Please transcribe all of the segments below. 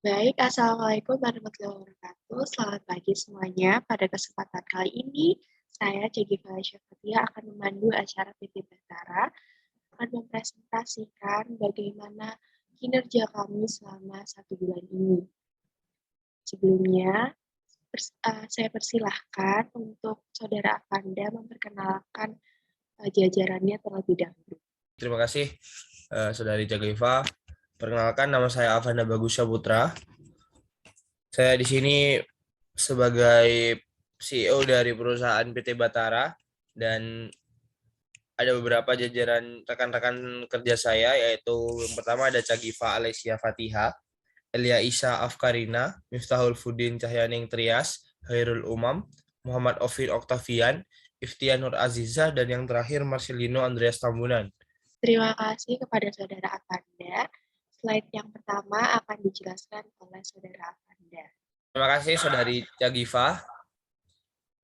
Baik, Assalamualaikum warahmatullahi wabarakatuh. Selamat pagi semuanya. Pada kesempatan kali ini, saya Cegi Felicia Fatia akan memandu acara PT Batara, akan mempresentasikan bagaimana kinerja kami selama 1 bulan ini. Sebelumnya, saya persilahkan untuk Saudara Avanda memperkenalkan jajarannya terlebih dahulu. Terima kasih, Saudari Jagaiva. Perkenalkan, nama saya Avanda Bagusya Putra. Saya di sini sebagai CEO dari perusahaan PT Batara dan ada beberapa jajaran rekan-rekan kerja saya, yaitu yang pertama ada Cagiva Alessia Fatiha, Elia Isa Afkarina, Miftahul Fudin Cahyaning Trias, Hairul Umam, Muhammad Ofir Oktavian, Iftian Nur Aziza, dan yang terakhir Marcelino Andreas Tambunan. Terima kasih kepada Saudara Avanda. Slide yang pertama akan dijelaskan oleh Saudara Avanda. Terima kasih, Saudari Cagiva.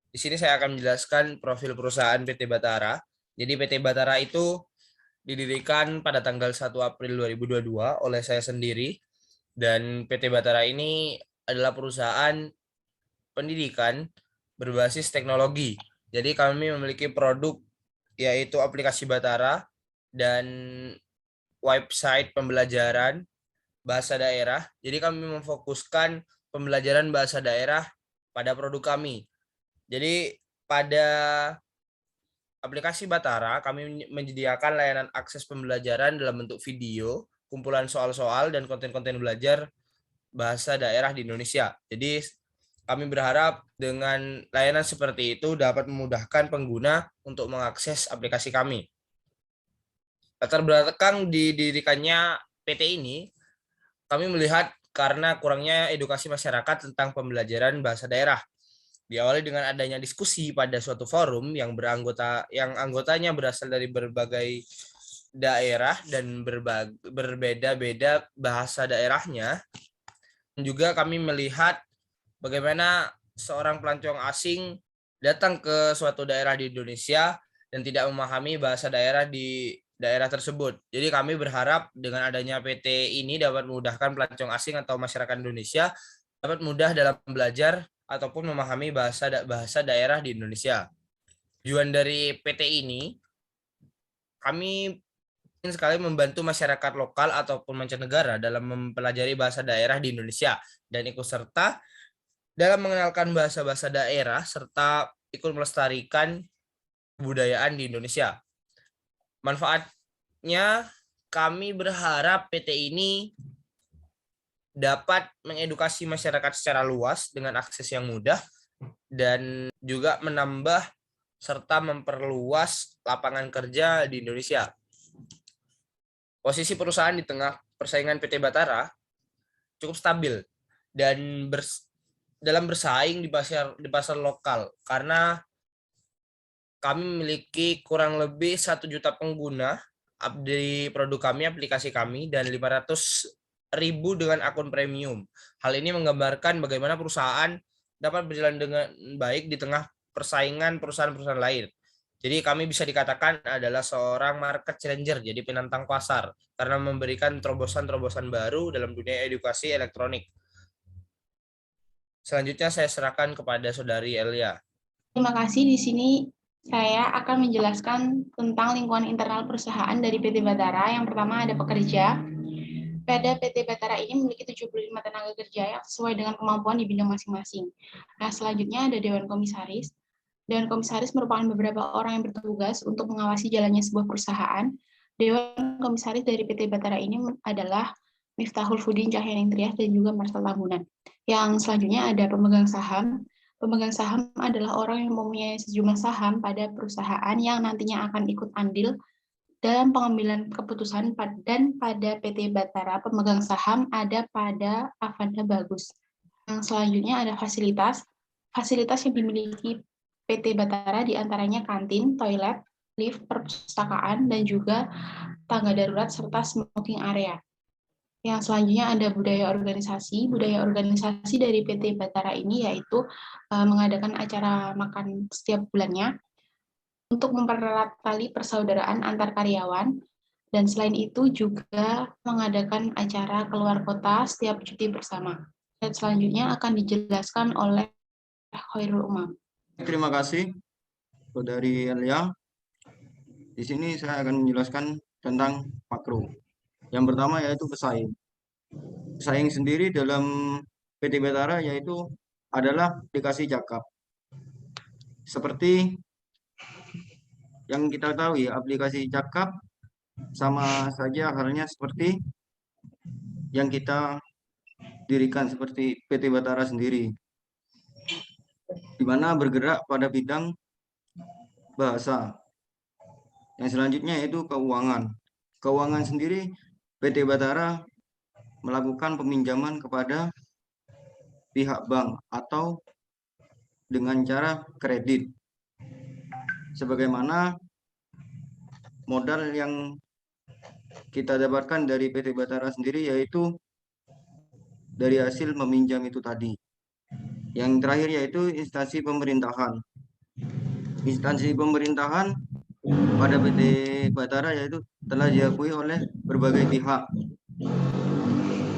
Di sini saya akan menjelaskan profil perusahaan PT Batara. Jadi PT Batara itu didirikan pada tanggal 1 April 2022 oleh saya sendiri. Dan PT Batara ini adalah perusahaan pendidikan berbasis teknologi. Jadi kami memiliki produk yaitu aplikasi Batara dan website pembelajaran bahasa daerah. Jadi kami memfokuskan pembelajaran bahasa daerah pada produk kami. Jadi pada aplikasi Batara kami menyediakan layanan akses pembelajaran dalam bentuk video, kumpulan soal-soal dan konten-konten belajar bahasa daerah di Indonesia. Jadi kami berharap dengan layanan seperti itu dapat memudahkan pengguna untuk mengakses aplikasi kami. Latar belakang didirikannya PT ini, kami melihat karena kurangnya edukasi masyarakat tentang pembelajaran bahasa daerah. Diawali dengan adanya diskusi pada suatu forum yang anggotanya berasal dari berbagai daerah dan berbeda-beda bahasa daerahnya. Dan juga kami melihat bagaimana seorang pelancong asing datang ke suatu daerah di Indonesia dan tidak memahami bahasa daerah di daerah tersebut. Jadi kami berharap dengan adanya PT ini dapat memudahkan pelancong asing atau masyarakat Indonesia dapat mudah dalam belajar ataupun memahami bahasa daerah di Indonesia. Tujuan dari PT ini, kami ingin sekali membantu masyarakat lokal ataupun mancanegara dalam mempelajari bahasa daerah di Indonesia dan ikut serta dalam mengenalkan bahasa-bahasa daerah serta ikut melestarikan kebudayaan di Indonesia. Manfaatnya, kami berharap PT ini dapat mengedukasi masyarakat secara luas dengan akses yang mudah dan juga menambah serta memperluas lapangan kerja di Indonesia. Posisi perusahaan di tengah persaingan PT Batara cukup stabil dan dalam bersaing di pasar lokal karena kami memiliki kurang lebih 1 juta pengguna di produk kami, aplikasi kami, dan 500.000 dengan akun premium. Hal ini menggambarkan bagaimana perusahaan dapat berjalan dengan baik di tengah persaingan perusahaan-perusahaan lain. Jadi kami bisa dikatakan adalah seorang market challenger, jadi penantang pasar, karena memberikan terobosan-terobosan baru dalam dunia edukasi elektronik. Selanjutnya saya serahkan kepada Saudari Elia. Terima kasih. Di sini saya akan menjelaskan tentang lingkungan internal perusahaan dari PT Batara. Yang pertama ada pekerja. Pada PT Batara ini memiliki 75 tenaga kerja yang sesuai dengan kemampuan di bidang masing-masing. Nah, selanjutnya ada Dewan Komisaris. Dewan Komisaris merupakan beberapa orang yang bertugas untuk mengawasi jalannya sebuah perusahaan. Dewan Komisaris dari PT Batara ini adalah Miftahul Fudin Cahyaning Trias dan juga Marcel Tambunan. Yang selanjutnya ada pemegang saham. Pemegang saham adalah orang yang mempunyai sejumlah saham pada perusahaan yang nantinya akan ikut andil dalam pengambilan keputusan, dan pada PT Batara pemegang saham ada pada Avanda Bagus. Yang selanjutnya ada fasilitas. Fasilitas yang dimiliki PT Batara diantaranya kantin, toilet, lift, perpustakaan, dan juga tangga darurat serta smoking area. Yang selanjutnya ada budaya organisasi. Budaya organisasi dari PT Batara ini yaitu mengadakan acara makan setiap bulannya untuk mempererat tali persaudaraan antar karyawan, dan selain itu juga mengadakan acara keluar kota setiap cuti bersama. Dan selanjutnya akan dijelaskan oleh Khairul Umam. Terima kasih, Saudari Elia. Di sini saya akan menjelaskan tentang makro. Yang pertama yaitu pesaing. Pesaing sendiri dalam PT Batara yaitu adalah aplikasi Jakap. Seperti yang kita tahu ya, aplikasi Jakap sama saja halnya seperti yang kita dirikan seperti PT Batara sendiri, di mana bergerak pada bidang bahasa. Yang selanjutnya yaitu keuangan. Keuangan sendiri PT Batara melakukan peminjaman kepada pihak bank atau dengan cara kredit. Sebagaimana modal yang kita dapatkan dari PT Batara sendiri yaitu dari hasil meminjam itu tadi. Yang terakhir yaitu instansi pemerintahan. Instansi pemerintahan pada PT Batara yaitu telah diakui oleh berbagai pihak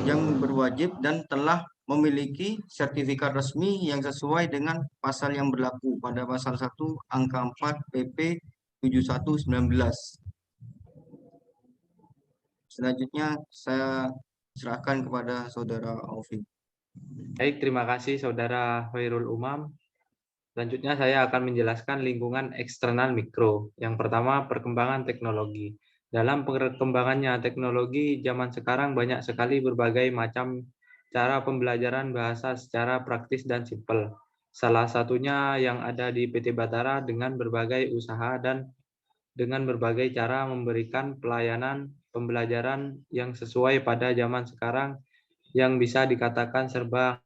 yang berwajib dan telah memiliki sertifikat resmi yang sesuai dengan pasal yang berlaku pada pasal 1 angka 4 PP 71/19. Selanjutnya saya serahkan kepada Saudara Aufi. Baik, terima kasih Saudara Khairul Umam. Selanjutnya saya akan menjelaskan lingkungan eksternal mikro. Yang pertama, perkembangan teknologi. Dalam perkembangannya teknologi zaman sekarang banyak sekali berbagai macam cara pembelajaran bahasa secara praktis dan simpel. Salah satunya yang ada di PT Batara dengan berbagai usaha dan dengan berbagai cara memberikan pelayanan pembelajaran yang sesuai pada zaman sekarang yang bisa dikatakan serba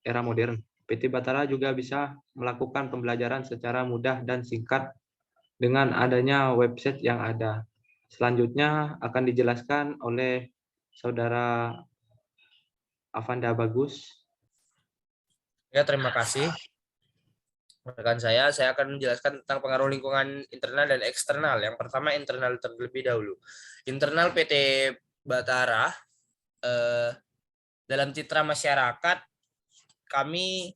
era modern. PT Batara juga bisa melakukan pembelajaran secara mudah dan singkat dengan adanya website yang ada. Selanjutnya akan dijelaskan oleh Saudara Avanda Bagus. Ya, terima kasih. Rekan saya akan menjelaskan tentang pengaruh lingkungan internal dan eksternal. Yang pertama internal terlebih dahulu. Internal PT Batara dalam citra masyarakat kami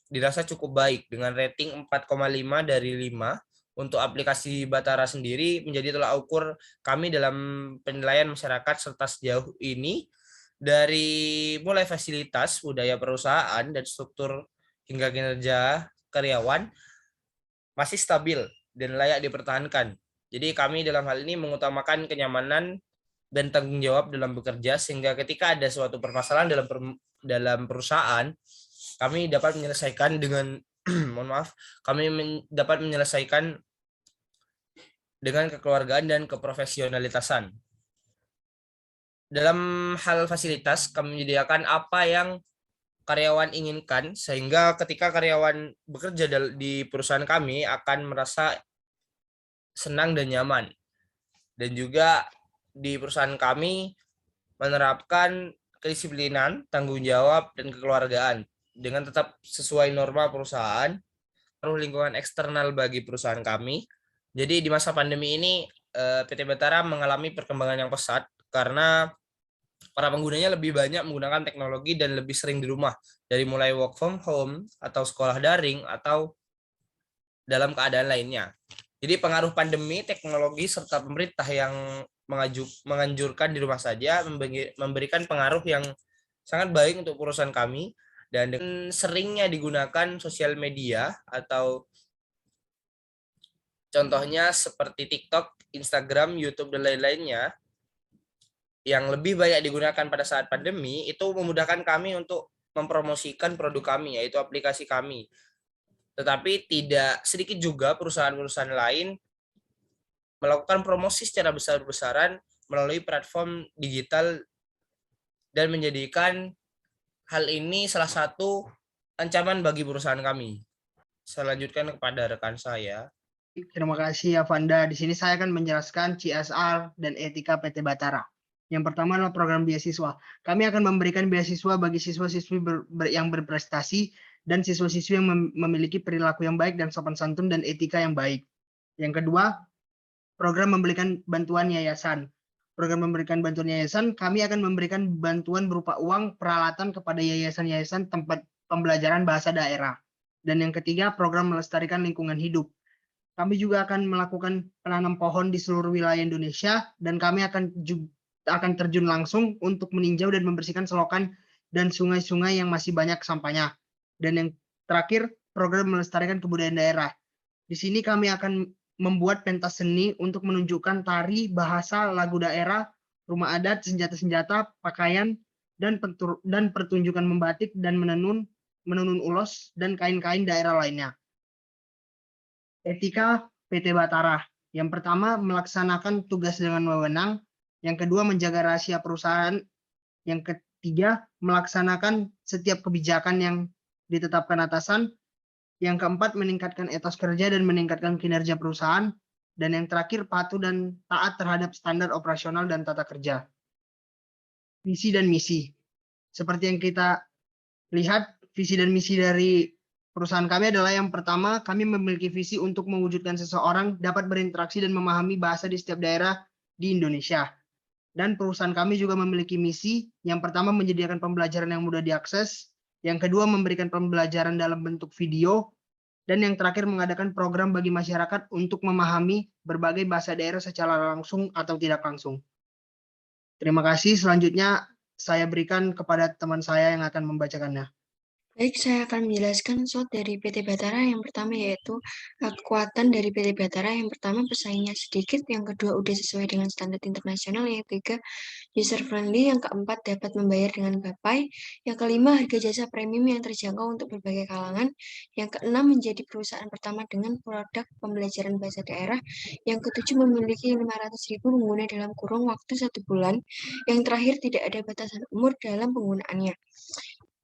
dirasa cukup baik dengan rating 4,5 dari 5. Untuk aplikasi Batara sendiri menjadi tolak ukur kami dalam penilaian masyarakat serta sejauh ini dari mulai fasilitas, budaya perusahaan, dan struktur hingga kinerja karyawan masih stabil dan layak dipertahankan. Jadi kami dalam hal ini mengutamakan kenyamanan dan tanggung jawab dalam bekerja sehingga ketika ada suatu permasalahan dalam perusahaan kami dapat menyelesaikan dengan dapat menyelesaikan dengan kekeluargaan dan keprofesionalitasan. Dalam hal fasilitas, kami menyediakan apa yang karyawan inginkan, sehingga ketika karyawan bekerja di perusahaan kami akan merasa senang dan nyaman. Dan juga di perusahaan kami menerapkan kedisiplinan, tanggung jawab, dan kekeluargaan dengan tetap sesuai norma perusahaan. Pengaruh lingkungan eksternal bagi perusahaan kami. Jadi di masa pandemi ini PT Batara mengalami perkembangan yang pesat karena para penggunanya lebih banyak menggunakan teknologi dan lebih sering di rumah, dari mulai work from home atau sekolah daring atau dalam keadaan lainnya. Jadi pengaruh pandemi, teknologi serta pemerintah yang menganjurkan di rumah saja memberikan pengaruh yang sangat baik untuk perusahaan kami. Dan dengan seringnya digunakan sosial media atau contohnya seperti TikTok, Instagram, YouTube, dan lain-lainnya yang lebih banyak digunakan pada saat pandemi, itu memudahkan kami untuk mempromosikan produk kami, yaitu aplikasi kami. Tetapi tidak sedikit juga perusahaan-perusahaan lain melakukan promosi secara besar-besaran melalui platform digital dan menjadikan hal ini salah satu ancaman bagi perusahaan kami. Saya lanjutkan kepada rekan saya. Terima kasih Avanda. Di sini saya akan menjelaskan CSR dan etika PT Batara. Yang pertama adalah program beasiswa. Kami akan memberikan beasiswa bagi siswa-siswi yang berprestasi dan siswa-siswi yang memiliki perilaku yang baik dan sopan santun dan etika yang baik. Yang kedua, program memberikan bantuan yayasan. Program memberikan bantuan yayasan, kami akan memberikan bantuan berupa uang, peralatan kepada yayasan-yayasan tempat pembelajaran bahasa daerah. Dan yang ketiga, program melestarikan lingkungan hidup. Kami juga akan melakukan penanam pohon di seluruh wilayah Indonesia, dan kami akan terjun langsung untuk meninjau dan membersihkan selokan dan sungai-sungai yang masih banyak sampahnya. Dan yang terakhir, program melestarikan kebudayaan daerah. Di sini kami akan membuat pentas seni untuk menunjukkan tari, bahasa, lagu daerah, rumah adat, senjata-senjata, pakaian, dan pertunjukan membatik dan menenun ulos, dan kain-kain daerah lainnya. Etika PT Batara. Yang pertama, melaksanakan tugas dengan wewenang. Yang kedua, menjaga rahasia perusahaan. Yang ketiga, melaksanakan setiap kebijakan yang ditetapkan atasan. Yang keempat, meningkatkan etos kerja dan meningkatkan kinerja perusahaan. Dan yang terakhir, patuh dan taat terhadap standar operasional dan tata kerja. Visi dan misi. Seperti yang kita lihat, visi dan misi dari perusahaan kami adalah yang pertama, kami memiliki visi untuk mewujudkan seseorang dapat berinteraksi dan memahami bahasa di setiap daerah di Indonesia. Dan perusahaan kami juga memiliki misi, yang pertama menyediakan pembelajaran yang mudah diakses, yang kedua memberikan pembelajaran dalam bentuk video, dan yang terakhir mengadakan program bagi masyarakat untuk memahami berbagai bahasa daerah secara langsung atau tidak langsung. Terima kasih. Selanjutnya saya berikan kepada teman saya yang akan membacakannya. Baik, saya akan menjelaskan SWOT dari PT Batara. Yang pertama yaitu kekuatan dari PT Batara. Yang pertama, pesaingnya sedikit. Yang kedua, udah sesuai dengan standar internasional. Yang ketiga, user friendly. Yang keempat, dapat membayar dengan GoPay. Yang kelima, harga jasa premium yang terjangkau untuk berbagai kalangan. Yang keenam, menjadi perusahaan pertama dengan produk pembelajaran bahasa daerah. Yang ketujuh, memiliki 500.000 pengguna dalam kurun waktu 1 bulan. Yang terakhir, tidak ada batasan umur dalam penggunaannya.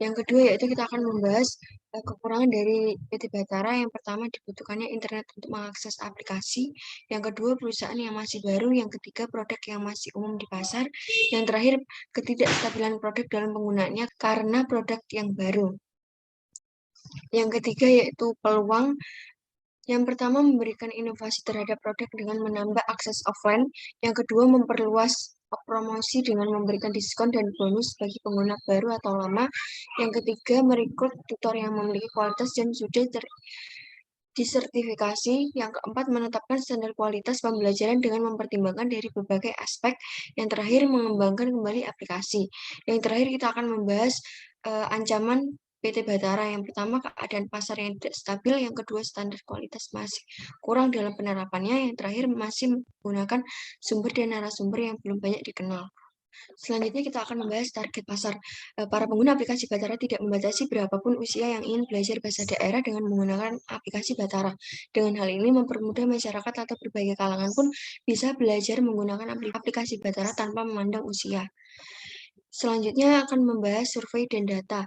Yang kedua yaitu kita akan membahas kekurangan dari PT Batara. Yang pertama, dibutuhkannya internet untuk mengakses aplikasi. Yang kedua, perusahaan yang masih baru. Yang ketiga, produk yang masih umum di pasar. Yang terakhir, ketidakstabilan produk dalam penggunaannya karena produk yang baru. Yang ketiga yaitu peluang. Yang pertama, memberikan inovasi terhadap produk dengan menambah akses offline. Yang kedua, memperluas promosi dengan memberikan diskon dan bonus bagi pengguna baru atau lama. Yang ketiga, merekrut tutor yang memiliki kualitas dan sudah disertifikasi. Yang keempat, menetapkan standar kualitas pembelajaran dengan mempertimbangkan dari berbagai aspek. Yang terakhir, mengembangkan kembali aplikasi. Yang terakhir, kita akan membahas ancaman PT Batara. Yang pertama, keadaan pasar yang tidak stabil. Yang kedua, standar kualitas masih kurang dalam penerapannya. Yang terakhir, masih menggunakan sumber dan narasumber yang belum banyak dikenal. Selanjutnya kita akan membahas target pasar. Para pengguna aplikasi Batara tidak membatasi berapapun usia yang ingin belajar bahasa daerah dengan menggunakan aplikasi Batara. Dengan hal ini mempermudah masyarakat atau berbagai kalangan pun bisa belajar menggunakan aplikasi Batara tanpa memandang usia. Selanjutnya akan membahas survei dan data.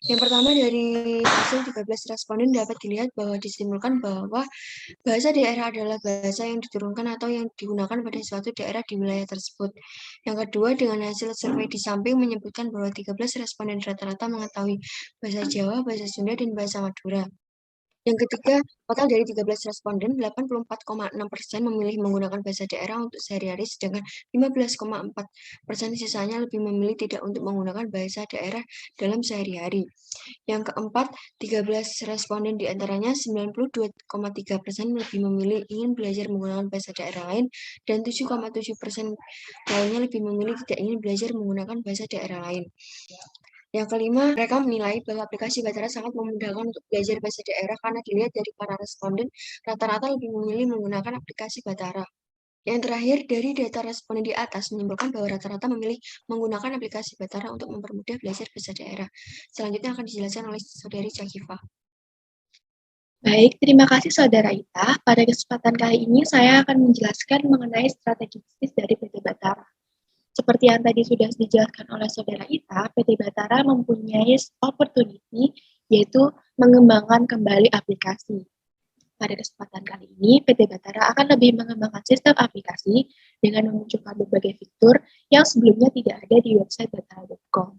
Yang pertama, dari hasil 13 responden dapat dilihat bahwa disimpulkan bahwa bahasa daerah adalah bahasa yang diturunkan atau yang digunakan pada suatu daerah di wilayah tersebut. Yang kedua, dengan hasil survei di samping menyebutkan bahwa 13 responden rata-rata mengetahui bahasa Jawa, bahasa Sunda, dan bahasa Madura. Yang ketiga, total dari 13 responden, 84,6% memilih menggunakan bahasa daerah untuk sehari-hari, sedangkan 15,4% sisanya lebih memilih tidak untuk menggunakan bahasa daerah dalam sehari-hari. Yang keempat, 13 responden diantaranya 92,3% lebih memilih ingin belajar menggunakan bahasa daerah lain, dan 7,7% lainnya lebih memilih tidak ingin belajar menggunakan bahasa daerah lain. Yang kelima, mereka menilai bahwa aplikasi Batara sangat memudahkan untuk belajar bahasa daerah karena dilihat dari para responden, rata-rata lebih memilih menggunakan aplikasi Batara. Yang terakhir, dari data responden di atas menyimpulkan bahwa rata-rata memilih menggunakan aplikasi Batara untuk mempermudah belajar bahasa daerah. Selanjutnya akan dijelaskan oleh Saudari Cagiva. Baik, terima kasih Saudara Ita. Pada kesempatan kali ini saya akan menjelaskan mengenai strategi bisnis dari PT Batara. Seperti yang tadi sudah dijelaskan oleh Saudara Ita, PT Batara mempunyai opportunity, yaitu mengembangkan kembali aplikasi. Pada kesempatan kali ini, PT Batara akan lebih mengembangkan sistem aplikasi dengan memunculkan berbagai fitur yang sebelumnya tidak ada di website batara.com.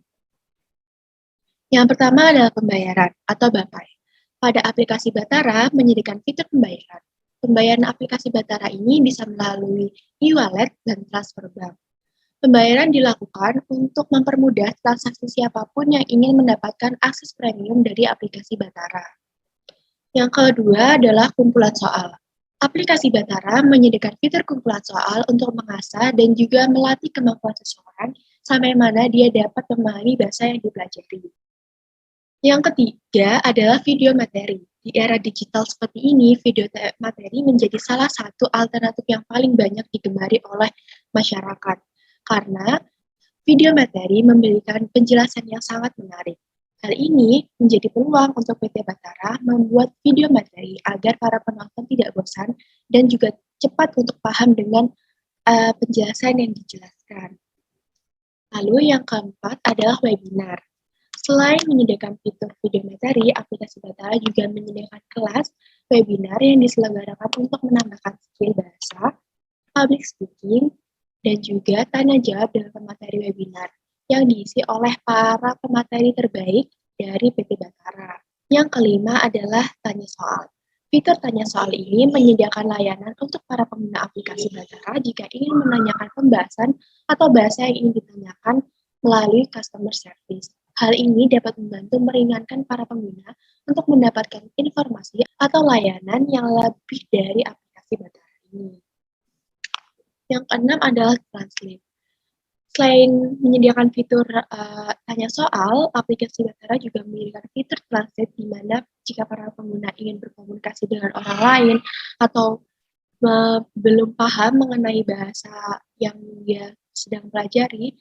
Yang pertama adalah pembayaran atau BAPAI. Pada aplikasi Batara menyediakan fitur pembayaran. Pembayaran aplikasi Batara ini bisa melalui e-wallet dan transfer bank. Pembayaran dilakukan untuk mempermudah transaksi siapapun yang ingin mendapatkan akses premium dari aplikasi Batara. Yang kedua adalah kumpulan soal. Aplikasi Batara menyediakan fitur kumpulan soal untuk mengasah dan juga melatih kemampuan seseorang sampai mana dia dapat memahami bahasa yang dipelajari. Yang ketiga adalah video materi. Di era digital seperti ini, video materi menjadi salah satu alternatif yang paling banyak digemari oleh masyarakat. Karena video materi memberikan penjelasan yang sangat menarik. Hal ini menjadi peluang untuk PT Batara membuat video materi agar para penonton tidak bosan dan juga cepat untuk paham dengan penjelasan yang dijelaskan. Lalu yang keempat adalah webinar. Selain menyediakan fitur video materi, aplikasi Batara juga menyediakan kelas webinar yang diselenggarakan untuk menambahkan skill bahasa, public speaking, dan juga tanya jawab dalam pemateri webinar yang diisi oleh para pemateri terbaik dari PT Batara. Yang kelima adalah tanya soal. Fitur tanya soal ini menyediakan layanan untuk para pengguna aplikasi Batara jika ingin menanyakan pembahasan atau bahasa yang ingin ditanyakan melalui customer service. Hal ini dapat membantu meringankan para pengguna untuk mendapatkan informasi atau layanan yang lebih dari aplikasi Batara ini. Yang keenam adalah translate. Selain menyediakan fitur tanya soal, aplikasi Batara juga menyediakan fitur translate di mana jika para pengguna ingin berkomunikasi dengan orang lain atau belum paham mengenai bahasa yang dia sedang pelajari,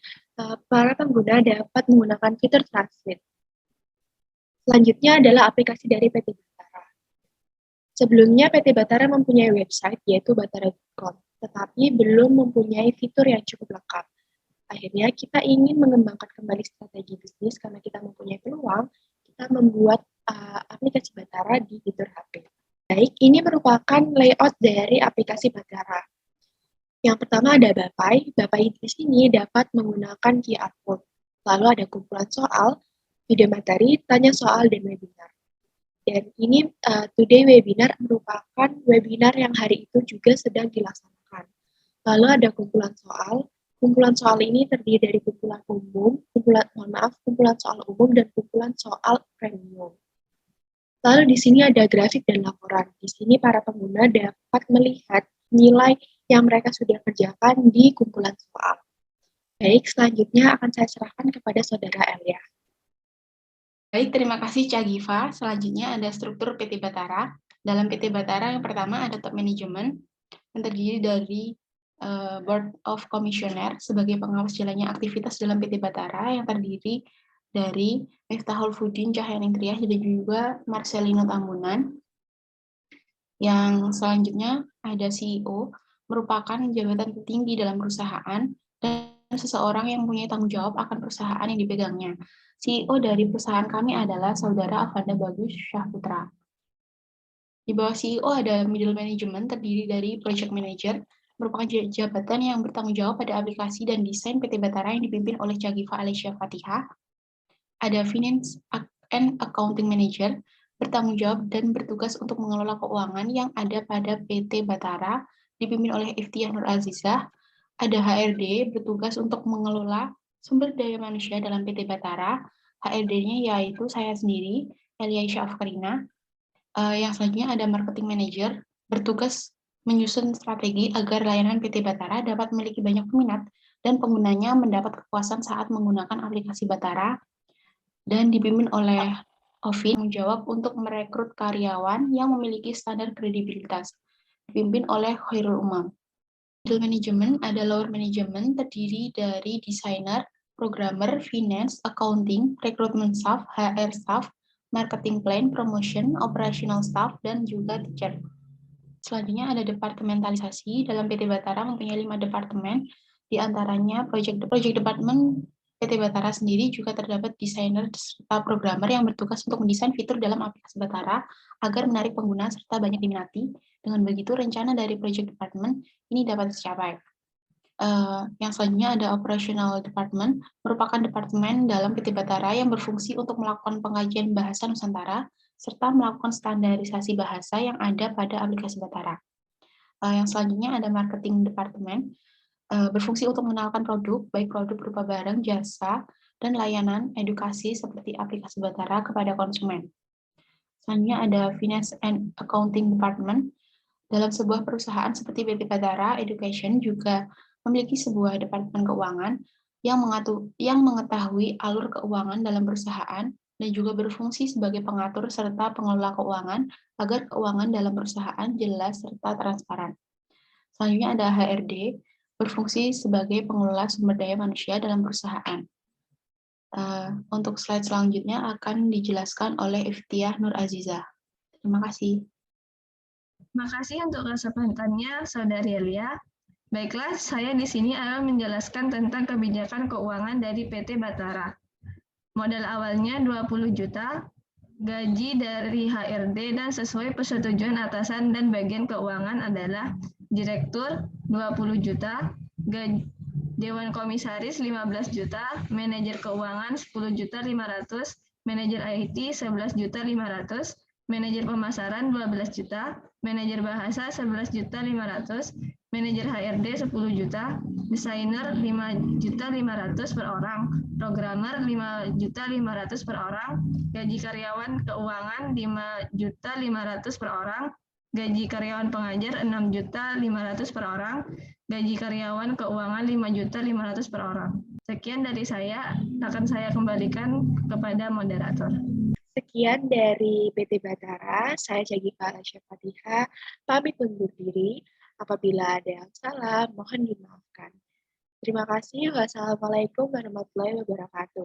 para pengguna dapat menggunakan fitur translate. Selanjutnya adalah aplikasi dari PT Batara. Sebelumnya PT Batara mempunyai website yaitu batara.com, tetapi belum mempunyai fitur yang cukup lengkap. Akhirnya kita ingin mengembangkan kembali strategi bisnis karena kita mempunyai peluang, kita membuat aplikasi Batara di fitur HP. Baik, ini merupakan layout dari aplikasi Batara. Yang pertama ada BAPAI. BAPAI di sini dapat menggunakan QR code. Lalu ada kumpulan soal, video materi, tanya soal, dan webinar. Dan ini Today Webinar merupakan webinar yang hari itu juga sedang dilaksanakan. Lalu ada kumpulan soal. Kumpulan soal ini terdiri dari kumpulan soal umum dan kumpulan soal premium. Lalu di sini ada grafik dan laporan. Di sini para pengguna dapat melihat nilai yang mereka sudah kerjakan di kumpulan soal. Baik, selanjutnya akan saya serahkan kepada Saudara Elia. Baik, terima kasih Cak Giva. Selanjutnya ada struktur PT Batara. Dalam PT Batara yang pertama ada top management yang terdiri dari Board of Commissioner sebagai pengawas jalannya aktivitas dalam PT Batara yang terdiri dari Miftahul Fudin Cahyaning Triah dan juga Marcelino Tambunan. Yang selanjutnya ada CEO, merupakan jabatan tertinggi dalam perusahaan dan seseorang yang mempunyai tanggung jawab akan perusahaan yang dipegangnya. CEO dari perusahaan kami adalah Saudara Avanda Bagus Syahputra. Di bawah CEO ada middle management terdiri dari project manager, merupakan jabatan yang bertanggung jawab pada aplikasi dan desain PT Batara yang dipimpin oleh Cagiva Alessia Fatihah. Ada finance and accounting manager, bertanggung jawab dan bertugas untuk mengelola keuangan yang ada pada PT Batara, dipimpin oleh Iftiah Nur Azizah. Ada HRD, bertugas untuk mengelola sumber daya manusia dalam PT Batara. HRD-nya yaitu saya sendiri, Elia Syafkarina. Yang selanjutnya ada marketing manager, bertugas menyusun strategi agar layanan PT Batara dapat memiliki banyak peminat dan penggunanya mendapat kepuasan saat menggunakan aplikasi Batara, dan dipimpin oleh Ovi, tanggung jawab untuk merekrut karyawan yang memiliki standar kredibilitas, dipimpin oleh Khairul Umam. Middle management ada lower management terdiri dari desainer, programmer, finance, accounting, recruitment staff, HR staff, marketing plan, promotion, operational staff, dan juga teacher. Selanjutnya ada departementalisasi. Dalam PT Batara mempunyai 5 departemen, di antaranya project department PT Batara sendiri juga terdapat desainer serta programmer yang bertugas untuk mendesain fitur dalam aplikasi Batara agar menarik pengguna serta banyak diminati. Dengan begitu, rencana dari Project Department ini dapat tercapai. Yang selanjutnya ada Operational Department, merupakan departemen dalam PT Batara yang berfungsi untuk melakukan pengkajian bahasa Nusantara serta melakukan standarisasi bahasa yang ada pada aplikasi Batara. Yang selanjutnya ada Marketing Department, berfungsi untuk mengenalkan produk, baik produk berupa barang, jasa, dan layanan edukasi seperti aplikasi Batara kepada konsumen. Selanjutnya ada Finance and Accounting Department. Dalam sebuah perusahaan seperti PT Batara Education juga memiliki sebuah departemen keuangan yang mengetahui alur keuangan dalam perusahaan dan juga berfungsi sebagai pengatur serta pengelola keuangan agar keuangan dalam perusahaan jelas serta transparan. Selanjutnya ada HRD, berfungsi sebagai pengelola sumber daya manusia dalam perusahaan. Untuk slide selanjutnya akan dijelaskan oleh Iftiah Nur Aziza. Terima kasih. Terima kasih untuk kesempatannya, Saudari Elia. Baiklah, saya di sini akan menjelaskan tentang kebijakan keuangan dari PT Batara. Modal awalnya 20 juta, gaji dari HRD dan sesuai persetujuan atasan dan bagian keuangan adalah Direktur 20 juta, Dewan Komisaris 15 juta, Manajer Keuangan 10 juta 500, Manajer IT 11 juta 500, Manajer Pemasaran 12 juta, Manajer Bahasa 11 juta 500, Manajer HRD 10 juta, Desainer 5 juta 500 per orang, Programmer 5 juta 500 per orang, gaji karyawan keuangan 5 juta 500 per orang, gaji karyawan pengajar 6 juta 500 per orang, gaji karyawan keuangan 5 juta 500 per orang. Sekian dari saya, akan saya kembalikan kepada moderator. Sekian dari PT Batara, saya Syagifah Al-Syafatiha, pamit undur diri. Apabila ada yang salah, mohon dimaafkan. Terima kasih. Wassalamualaikum warahmatullahi wabarakatuh.